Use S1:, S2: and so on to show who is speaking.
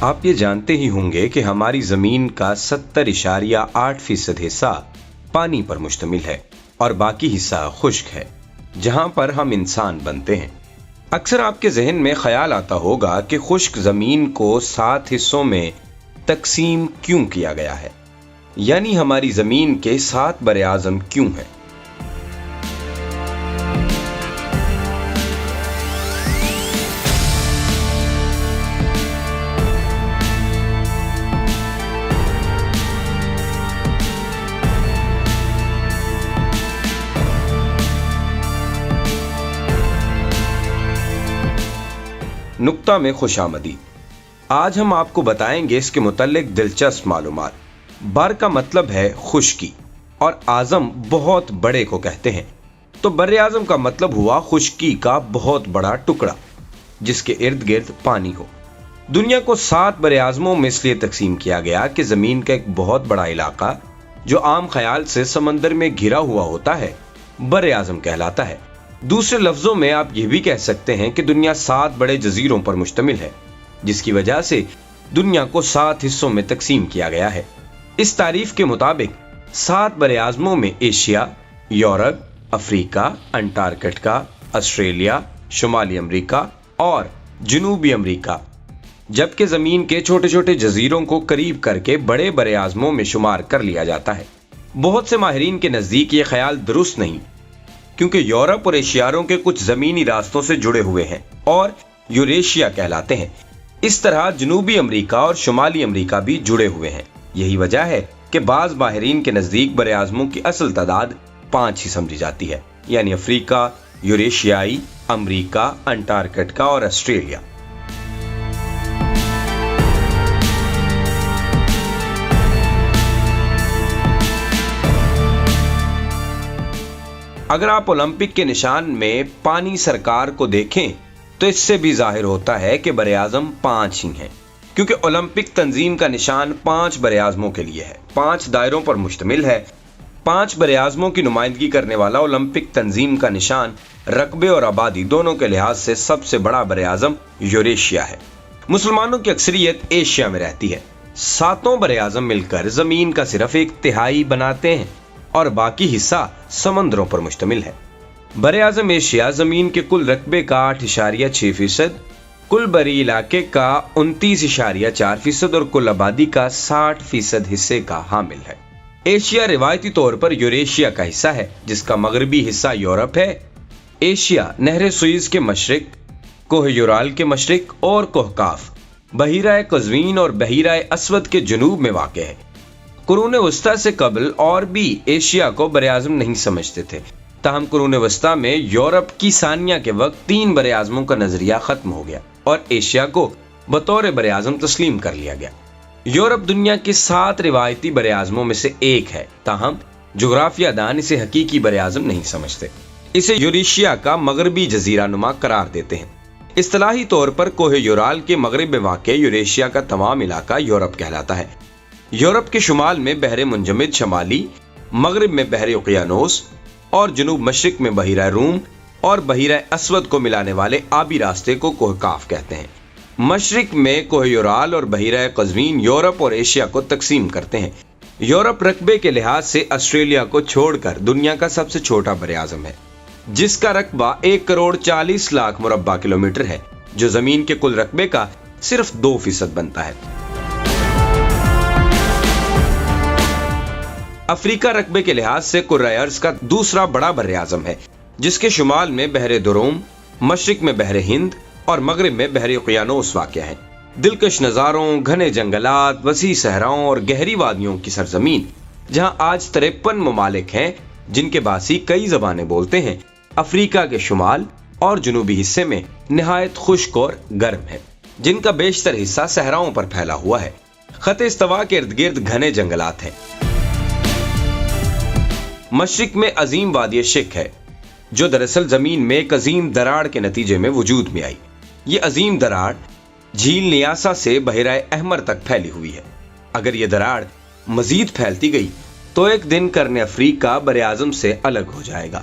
S1: آپ یہ جانتے ہی ہوں گے کہ ہماری زمین کا 70.8% حصہ پانی پر مشتمل ہے اور باقی حصہ خشک ہے، جہاں پر ہم انسان بنتے ہیں۔ اکثر آپ کے ذہن میں خیال آتا ہوگا کہ خشک زمین کو 7 حصوں میں تقسیم کیوں کیا گیا ہے، یعنی ہماری زمین کے 7 براعظم کیوں ہیں؟ نقطہ میں خوش آمدید۔ آج ہم آپ کو بتائیں گے اس کے متعلق دلچسپ معلومات۔ بر کا مطلب ہے خشکی اور اعظم بہت بڑے کو کہتے ہیں، تو بر اعظم کا مطلب ہوا خشکی کا بہت بڑا ٹکڑا جس کے ارد گرد پانی ہو۔ دنیا کو 7 بر اعظموں میں اس لیے تقسیم کیا گیا کہ زمین کا ایک بہت بڑا علاقہ جو عام خیال سے سمندر میں گھرا ہوا ہوتا ہے بر اعظم کہلاتا ہے۔ دوسرے لفظوں میں آپ یہ بھی کہہ سکتے ہیں کہ دنیا 7 بڑے جزیروں پر مشتمل ہے، جس کی وجہ سے دنیا کو 7 حصوں میں تقسیم کیا گیا ہے۔ اس تعریف کے مطابق 7 بر اعظموں میں ایشیا، یورپ، افریقہ، انٹارکٹیکا، آسٹریلیا، شمالی امریکہ اور جنوبی امریکہ، جبکہ زمین کے چھوٹے چھوٹے جزیروں کو قریب کر کے بڑے بر اعظموں میں شمار کر لیا جاتا ہے۔ بہت سے ماہرین کے نزدیک یہ خیال درست نہیں، کیونکہ یورپ اور ایشیاؤں کے کچھ زمینی راستوں سے جڑے ہوئے ہیں اور یوریشیا کہلاتے ہیں۔ اس طرح جنوبی امریکہ اور شمالی امریکہ بھی جڑے ہوئے ہیں۔ یہی وجہ ہے کہ بعض ماہرین کے نزدیک بر اعظموں کی اصل تعداد 5 ہی سمجھی جاتی ہے، یعنی افریقہ، یوریشیائی، امریکہ، انٹارکٹیکا اور آسٹریلیا۔ اگر آپ اولمپک کے نشان میں پانی سرکار کو دیکھیں تو اس سے بھی ظاہر ہوتا ہے کہ بر اعظم 5 ہی ہیں، کیونکہ اولمپک تنظیم کا نشان 5 بر اعظموں کے لیے ہے، 5 دائروں پر مشتمل ہے۔ 5 بر اعظموں کی نمائندگی کرنے والا اولمپک تنظیم کا نشان رقبے اور آبادی دونوں کے لحاظ سے سب سے بڑا بر اعظم یوریشیا ہے۔ مسلمانوں کی اکثریت ایشیا میں رہتی ہے۔ 7 بر اعظم مل کر زمین کا صرف 1/3 بناتے ہیں اور باقی حصہ سمندروں پر مشتمل ہے۔ بر اعظم ایشیا زمین کے کل رقبے کا 8.6%، کل بری علاقے کا 29.4% اور کل آبادی کا 60% حصے کا حامل ہے۔ ایشیا روایتی طور پر یوریشیا کا حصہ ہے، جس کا مغربی حصہ یورپ ہے۔ ایشیا نہر سوئز کے مشرق، کوہ یورال کے مشرق اور کوہ کاف، بحیرہ قزوین اور بحیرہ اسود کے جنوب میں واقع ہے۔ قرون وسطیٰ سے قبل اور بھی ایشیا کو بر اعظم نہیں سمجھتے تھے، تاہم قرون وسطیٰ میں یورپ کی ثانیہ کے وقت 3 بر اعظموں کا نظریہ ختم ہو گیا اور ایشیا کو بطور بر اعظم تسلیم کر لیا گیا۔ یورپ دنیا کے 7 روایتی بر اعظموں میں سے ایک ہے، تاہم جغرافیہ دان اسے حقیقی بر اعظم نہیں سمجھتے، اسے یوریشیا کا مغربی جزیرہ نما قرار دیتے ہیں۔ اصطلاحی طور پر کوہ یورال کے مغرب میں واقع یوریشیا کا تمام علاقہ یورپ کہلاتا ہے۔ یورپ کے شمال میں بحر منجمد شمالی، مغرب میں بحر اوقیانوس اور جنوب مشرق میں بحیرہ روم اور بحیرہ اسود کو ملانے والے آبی راستے کو کوہ کاف کہتے ہیں۔ مشرق میں کوہ یورال اور بحیرہ قزوین یورپ اور ایشیا کو تقسیم کرتے ہیں۔ یورپ رقبے کے لحاظ سے آسٹریلیا کو چھوڑ کر دنیا کا سب سے چھوٹا بر اعظم ہے، جس کا رقبہ 1,40,00,000 مربع کلومیٹر ہے، جو زمین کے کل رقبے کا صرف 2% بنتا ہے۔ افریقہ رقبے کے لحاظ سے کرۂ ارض کا دوسرا بڑا بر اعظم ہے، جس کے شمال میں بحر دروم، مشرق میں بحر ہند اور مغرب میں بحر اوقیانوس واقع ہے۔ دلکش نظاروں، گھنے جنگلات، وسیع صحراؤں اور گہری وادیوں کی سرزمین، جہاں آج 53 ممالک ہیں جن کے باسی کئی زبانیں بولتے ہیں، افریقہ کے شمال اور جنوبی حصے میں نہایت خشک اور گرم ہے، جن کا بیشتر حصہ صحراؤں پر پھیلا ہوا ہے۔ خط استوا کے ارد گرد گھنے جنگلات ہیں۔ مشرق میں عظیم وادی شک ہے، جو دراصل زمین میں ایک عظیم دراڑ کے نتیجے میں وجود میں آئی۔ یہ عظیم دراڑ جھیل نیاسا سے بحیرہ احمر تک پھیلی ہوئی ہے۔ اگر یہ دراڑ مزید پھیلتی گئی تو ایک دن قرن افریقہ بر اعظم سے الگ ہو جائے گا۔